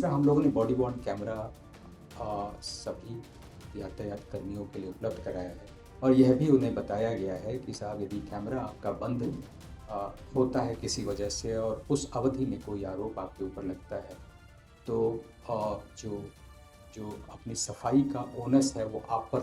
तीसरा, हम लोगों ने बॉडी वॉर्न कैमरा सभी यातायात कर्मियों के लिए उपलब्ध कराया है और यह भी उन्हें बताया गया है कि साहब यदि कैमरा आपका बंद होता है किसी वजह से और उस अवधि में कोई आरोप आपके ऊपर लगता है तो जो जो अपनी सफाई का ओनस है वो आप पर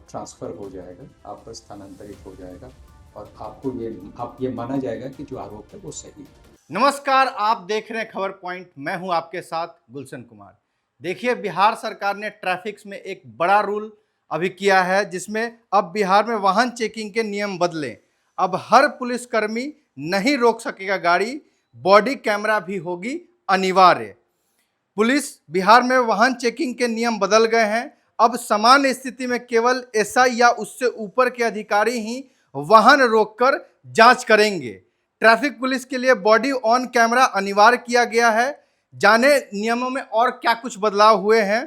ट्रांसफ़र हो जाएगा, आप पर स्थानांतरित हो जाएगा और आप ये माना जाएगा कि जो आरोप है वो सही है। नमस्कार, आप देख रहे हैं खबर पॉइंट। मैं हूं आपके साथ गुलशन कुमार। देखिए, बिहार सरकार ने ट्रैफिक में एक बड़ा रूल अभी किया है, जिसमें अब बिहार में वाहन चेकिंग के नियम बदले। अब हर पुलिसकर्मी नहीं रोक सकेगा गाड़ी, बॉडी कैमरा भी होगी अनिवार्य। पुलिस बिहार में वाहन चेकिंग के नियम बदल गए हैं। अब सामान्य स्थिति में केवल एसआई या उससे ऊपर के अधिकारी ही वाहन रोककर जांच करेंगे। ट्रैफिक पुलिस के लिए बॉडी ऑन कैमरा अनिवार्य किया गया है। जाने नियमों में और क्या कुछ बदलाव हुए हैं।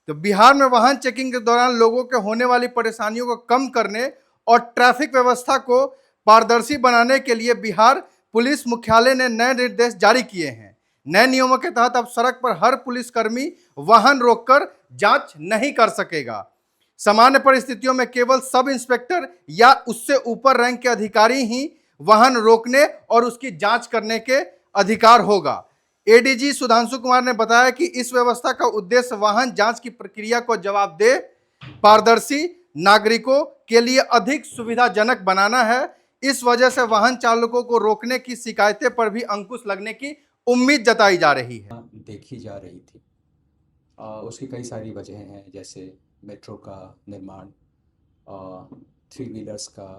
तो बिहार में वाहन चेकिंग के दौरान लोगों के होने वाली परेशानियों को कम करने और ट्रैफिक व्यवस्था को पारदर्शी बनाने के लिए बिहार पुलिस मुख्यालय ने नए निर्देश जारी किए हैं। नए नियमों के तहत अब सड़क पर हर पुलिसकर्मी वाहन रोककर जांच नहीं कर सकेगा। सामान्य परिस्थितियों में केवल सब इंस्पेक्टर या उससे ऊपर रैंक के अधिकारी ही वाहन रोकने और उसकी जांच करने के अधिकार होगा। एडीजी सुधांशु कुमार ने बताया कि इस व्यवस्था का उद्देश्य वाहन जांच की प्रक्रिया को जवाबदेह, पारदर्शी, नागरिकों के लिए अधिक सुविधाजनक बनाना है। इस वजह से वाहन चालकों को रोकने की शिकायतें पर भी अंकुश लगने की उम्मीद जताई जा रही है। देखी जा रही थी। उसकी कई सारी वजहें हैं, जैसे मेट्रो का निर्माण, थ्री व्हीलर्स का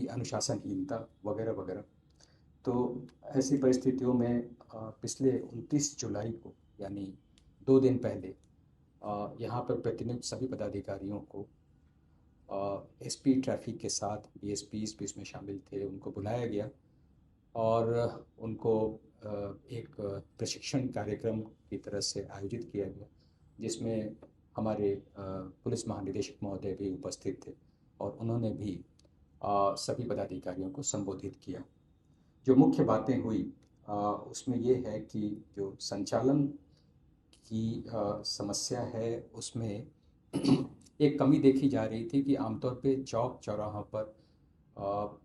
अनुशासनहीनता वगैरह वगैरह। तो ऐसी परिस्थितियों में पिछले 29 जुलाई को, यानी 2 दिन पहले, यहाँ पर प्रतिनियुक्त सभी पदाधिकारियों को एसपी ट्रैफिक के साथ डीएसपी भी इसमें शामिल थे, उनको बुलाया गया और उनको एक प्रशिक्षण कार्यक्रम की तरह से आयोजित किया गया, जिसमें हमारे पुलिस महानिदेशक महोदय भी उपस्थित थे और उन्होंने भी सभी पदाधिकारियों को संबोधित किया। जो मुख्य बातें हुई उसमें ये है कि जो संचालन की समस्या है उसमें एक कमी देखी जा रही थी कि आमतौर पे चौक चौराहों पर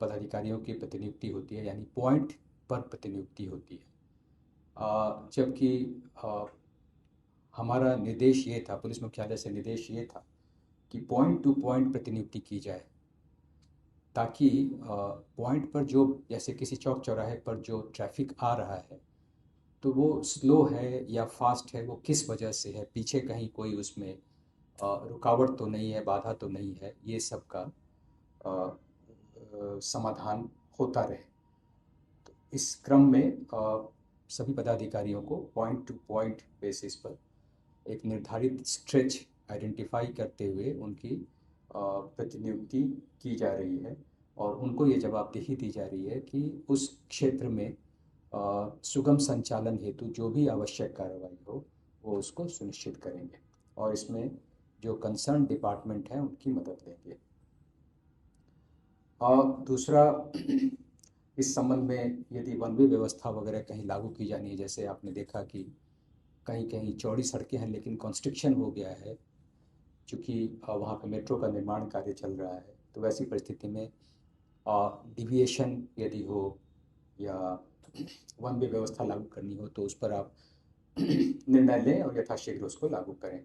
पदाधिकारियों की प्रतिनियुक्ति होती है, यानी पॉइंट पर प्रतिनियुक्ति होती है, जबकि हमारा निर्देश ये था, पुलिस मुख्यालय से निर्देश ये था कि पॉइंट टू पॉइंट प्रतिनियुक्ति की जाए, ताकि पॉइंट पर जो, जैसे किसी चौक चौराहे पर जो ट्रैफिक आ रहा है तो वो स्लो है या फास्ट है, वो किस वजह से है, पीछे कहीं कोई उसमें रुकावट तो नहीं है, बाधा तो नहीं है, ये सब का समाधान होता रहे। तो इस क्रम में सभी पदाधिकारियों को पॉइंट टू पॉइंट बेसिस पर एक निर्धारित स्ट्रेच आइडेंटिफाई करते हुए उनकी प्रतिनियुक्ति की जा रही है और उनको ये जवाबदेही दी जा रही है कि उस क्षेत्र में सुगम संचालन हेतु जो भी आवश्यक कार्रवाई हो वो उसको सुनिश्चित करेंगे और इसमें जो कंसर्न डिपार्टमेंट हैं उनकी मदद लेंगे। और दूसरा, इस संबंध में यदि वन वे व्यवस्था वगैरह कहीं लागू की जानी है, जैसे आपने देखा कि कहीं कहीं चौड़ी सड़कें हैं लेकिन कंस्ट्रक्शन हो गया है, चूँकि वहाँ पे मेट्रो का निर्माण कार्य चल रहा है, तो वैसी परिस्थिति में डिविएशन यदि हो या वन वे व्यवस्था लागू करनी हो तो उस पर आप निर्णय लें और यथाशीघ्र उसको लागू करें।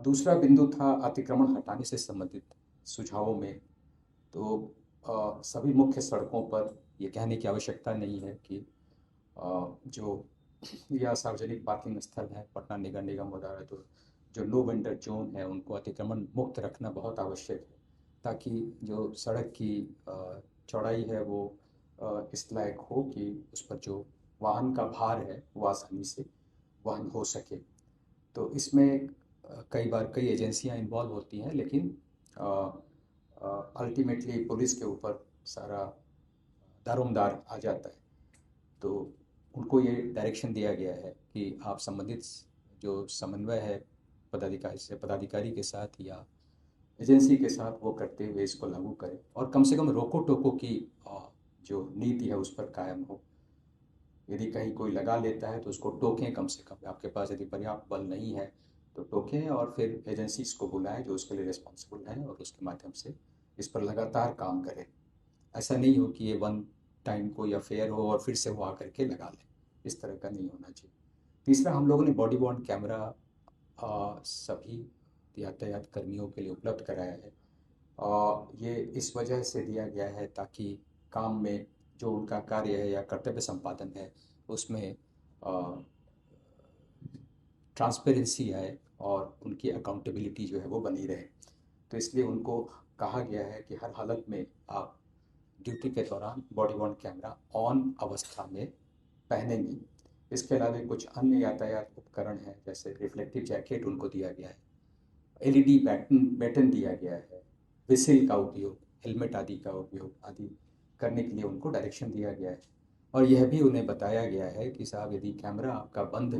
दूसरा बिंदु था अतिक्रमण हटाने से संबंधित सुझावों में। तो सभी मुख्य सड़कों पर ये कहने की आवश्यकता नहीं है कि जो या सार्वजनिक पार्किंग स्थल है, पटना नगर निगम वगैरह, तो जो नो वेंडर जोन है उनको अतिक्रमण मुक्त रखना बहुत आवश्यक है, ताकि जो सड़क की चौड़ाई है वो इस लायक हो कि उस पर जो वाहन का भार है वो आसानी से वहन हो सके। तो इसमें कई बार कई एजेंसियां इन्वॉल्व होती हैं, लेकिन अल्टीमेटली पुलिस के ऊपर सारा दारोमदार आ जाता है। तो उनको ये डायरेक्शन दिया गया है कि आप संबंधित जो समन्वय है पदाधिकारी के साथ या एजेंसी के साथ वो करते हुए इसको लागू करें और कम से कम रोको टोको की जो नीति है उस पर कायम हो। यदि कहीं कोई लगा लेता है तो उसको टोकें कम से कम। आपके पास यदि पर्याप्त बल नहीं है तो टोकें और फिर एजेंसीज को बुलाएं जो उसके लिए रिस्पॉन्सिबल हैं और उसके माध्यम से इस पर लगातार काम करें। ऐसा नहीं हो कि ये वन टाइम कोई अफेयर हो और फिर से वो आकर के लगा लें, इस तरह का नहीं होना चाहिए। तीसरा, हम लोगों ने बॉडी वॉर्न कैमरा सभी यातायात कर्मियों के लिए उपलब्ध कराया है। ये इस वजह से दिया गया है ताकि काम में जो उनका कार्य है या कर्तव्य संपादन है उसमें ट्रांसपेरेंसी आए और उनकी अकाउंटेबिलिटी जो है वो बनी रहे। तो इसलिए उनको कहा गया है कि हर हालत में आप ड्यूटी के दौरान बॉडी वॉर्न कैमरा ऑन अवस्था में पहनेंगे। इसके अलावा कुछ अन्य यातायात उपकरण हैं, जैसे रिफ्लेक्टिव जैकेट उनको दिया गया है, एलईडी बैटन दिया गया है, विसिल का उपयोग, हेलमेट आदि का उपयोग आदि करने के लिए उनको डायरेक्शन दिया गया है। और यह भी उन्हें बताया गया है कि साहब यदि कैमरा आपका बंद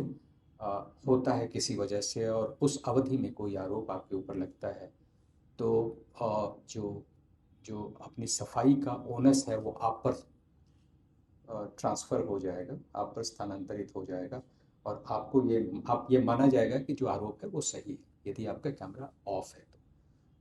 होता है किसी वजह से और उस अवधि में कोई आरोप आपके ऊपर लगता है तो जो अपनी सफाई का ओनस है वो आप पर ट्रांसफ़र हो जाएगा, आप पर स्थानांतरित हो जाएगा और आप ये माना जाएगा कि जो आरोप है वो सही है यदि आपका कैमरा ऑफ है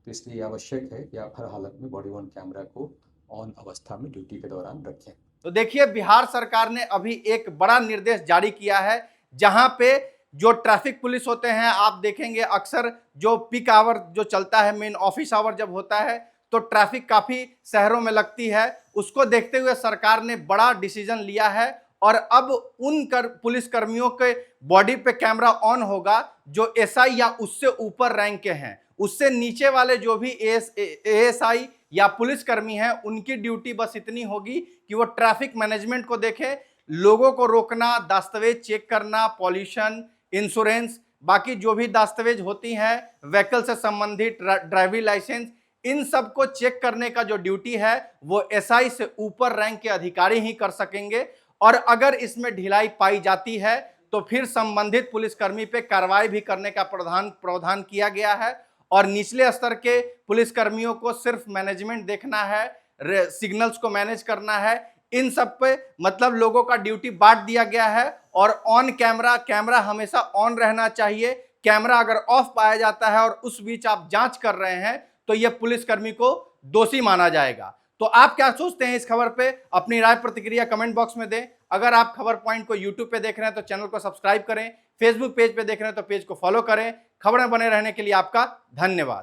तो इसलिए आवश्यक है कि आप हर हालत में बॉडी वॉर्न कैमरा को ऑन अवस्था में ड्यूटी के दौरान रखें। तो देखिए, बिहार सरकार ने अभी एक बड़ा निर्देश जारी किया है, जहां पे जो ट्रैफिक पुलिस होते हैं, आप देखेंगे अक्सर जो पीक आवर जो चलता है, मेन ऑफिस आवर जब होता है तो ट्रैफिक काफी शहरों में लगती है। उसको देखते हुए सरकार ने बड़ा डिसीजन लिया है और अब उन पुलिस कर्मियों के बॉडी पे कैमरा ऑन होगा जो एसआई या उससे ऊपर रैंक के हैं। उससे नीचे वाले जो भी एएसआई या पुलिसकर्मी हैं, उनकी ड्यूटी बस इतनी होगी कि वो ट्रैफिक मैनेजमेंट को देखें, लोगों को रोकना, दस्तावेज चेक करना, पॉल्यूशन, इंश्योरेंस, बाकी जो भी दस्तावेज होती हैं व्हीकल से संबंधित, ड्राइविंग लाइसेंस, इन सब को चेक करने का जो ड्यूटी है वो एसआई से ऊपर रैंक के अधिकारी ही कर सकेंगे। और अगर इसमें ढिलाई पाई जाती है तो फिर संबंधित पुलिसकर्मी पे कार्रवाई भी करने का प्रावधान किया गया है। और निचले स्तर के पुलिसकर्मियों को सिर्फ मैनेजमेंट देखना है, सिग्नल्स को मैनेज करना है, इन सब पे मतलब लोगों का ड्यूटी बांट दिया गया है। और ऑन कैमरा हमेशा ऑन रहना चाहिए। कैमरा अगर ऑफ पाया जाता है और उस बीच आप जांच कर रहे हैं तो यह पुलिसकर्मी को दोषी माना जाएगा। तो आप क्या सोचते हैं इस खबर पे? अपनी राय प्रतिक्रिया कमेंट बॉक्स में दें। अगर आप खबर पॉइंट को यूट्यूब पे देख रहे हैं तो चैनल को सब्सक्राइब करें, फेसबुक पेज पे देख रहे हैं तो पेज को फॉलो करें। खबरें बने रहने के लिए आपका धन्यवाद।